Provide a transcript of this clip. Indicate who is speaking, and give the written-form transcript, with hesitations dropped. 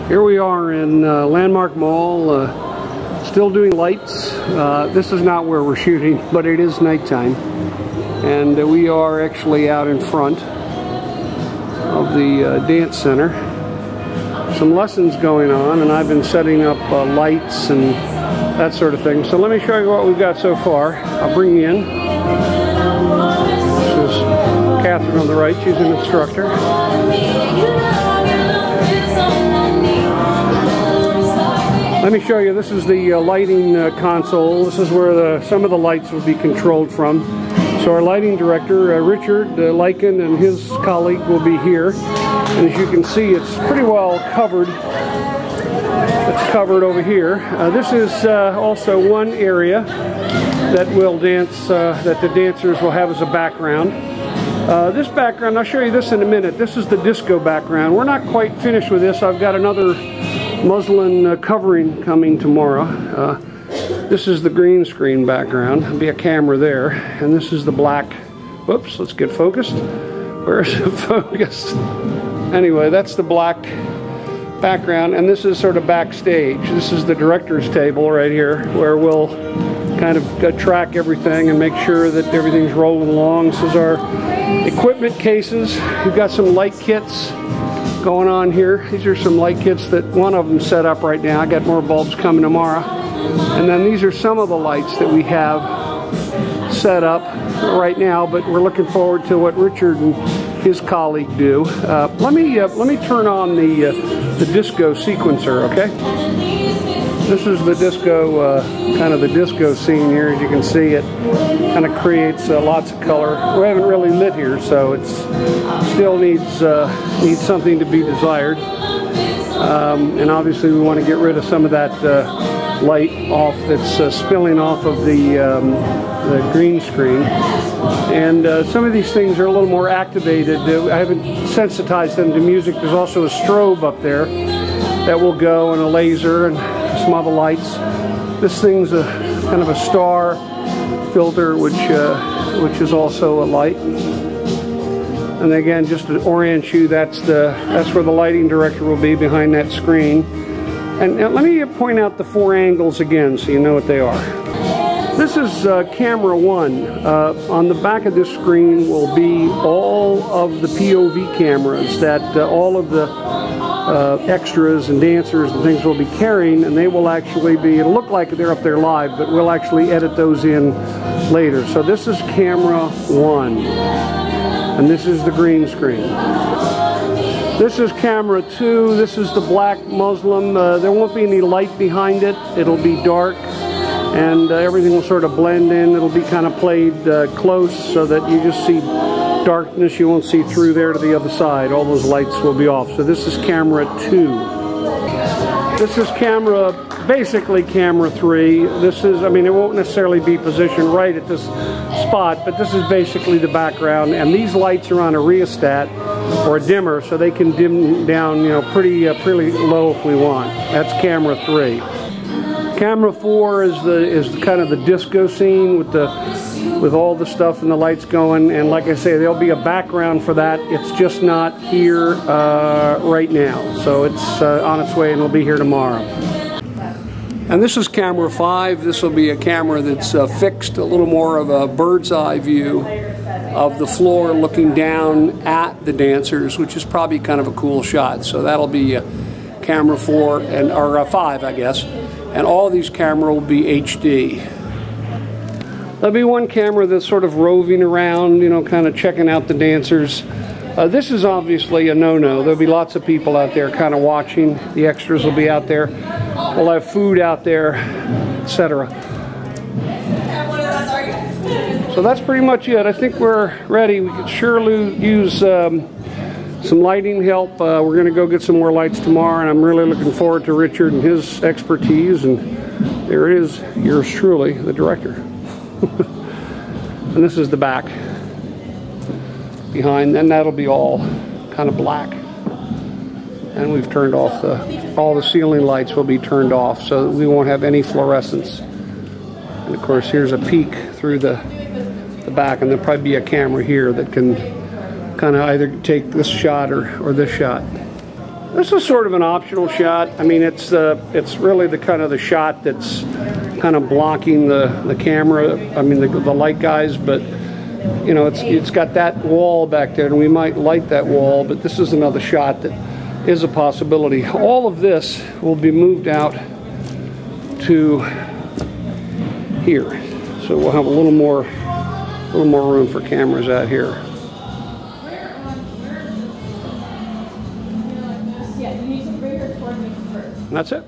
Speaker 1: Here we are in Landmark Mall, still doing lights. This is not where we're shooting, but it is nighttime. And we are actually out in front of the dance center. Some lessons going on, and I've been setting up lights and that sort of thing. So let me show you what we've got so far. I'll bring you in. This is Catherine on the right. She's an instructor. Let me show you, this is the lighting console. This is where some of the lights will be controlled from. So our lighting director, Richard Lycan, and his colleague will be here. And as you can see, it's pretty well covered. It's covered over here. This is also one area that will dance, that the dancers will have as a background. This background, I'll show you this in a minute. This is the disco background. We're not quite finished with this. I've got another muslin covering coming tomorrow. This is the green screen background. There'll be a camera there. And this is the black. Whoops, let's get focused. Where's the focus? Anyway, that's the black background, and this is sort of backstage. This is the director's table right here, where we'll kind of track everything and make sure that everything's rolling along. This is our equipment cases. We've got some light kits going on here. These are some light kits that one of them set up right now. I got more bulbs coming tomorrow. And then these are some of the lights that we have set up right now, but we're looking forward to what Richard and his colleague do. Let me turn on the disco sequencer, okay? This is the disco, kind of the disco scene here. As you can see, it kind of creates lots of color. We haven't really lit here, so it still needs something to be desired. And obviously we want to get rid of some of that light off that's spilling off of the green screen. And some of these things are a little more activated. I haven't sensitized them to music. There's also a strobe up there that will go, and a laser, and some other lights. This thing's a kind of a star filter, which is also a light. And again, just to orient you, that's where the lighting director will be, behind that screen. And let me point out the 4 angles again, so you know what they are. This is camera 1. On the back of this screen will be all of the POV cameras that all of the extras and dancers and things will be carrying, and they will actually be, it'll look like they're up there live, but we'll actually edit those in later. So this is camera 1, and this is the green screen. This is camera 2. This is the black muslin. There won't be any light behind it. It'll be dark, and everything will sort of blend in. It'll be kind of played close so that you just see darkness. You won't see through there to the other side. All those lights will be off. So this is camera 2. This is basically camera 3. This is, I mean, it won't necessarily be positioned right at this spot, but this is basically the background. And these lights are on a rheostat or a dimmer, so they can dim down, you know, pretty low if we want. That's camera 3. Camera 4 is kind of the disco scene with all the stuff and the lights going, and like I say, there'll be a background for that. It's just not here right now, so it's on its way, and it'll be here tomorrow. And this is camera 5. This will be a camera that's fixed, a little more of a bird's eye view of the floor looking down at the dancers, which is probably kind of a cool shot. So that'll be camera 4 or 5, I guess. And all of these cameras will be HD. There'll be one camera that's sort of roving around, you know, kind of checking out the dancers. This is obviously a no-no. There'll be lots of people out there kind of watching. The extras will be out there. We'll have food out there, etc. So that's pretty much it. I think we're ready. We could surely use some lighting help. We're going to go get some more lights tomorrow, and I'm really looking forward to Richard and his expertise. And there it is, yours truly, the director. And this is the back behind, and that'll be all kind of black. And we've turned off all the ceiling lights will be turned off, so that we won't have any fluorescence. And of course, here's a peek through the back, and there'll probably be a camera here that can kind of either take this shot or this shot. This is sort of an optional shot. I mean, it's really the kind of the shot that's kind of blocking the camera. I mean, the light guys, but you know, it's got that wall back there, and we might light that wall. But this is another shot that is a possibility. All of this will be moved out to here, so we'll have a little more room for cameras out here.
Speaker 2: Yeah, you need to bring her toward me first.
Speaker 1: And that's it.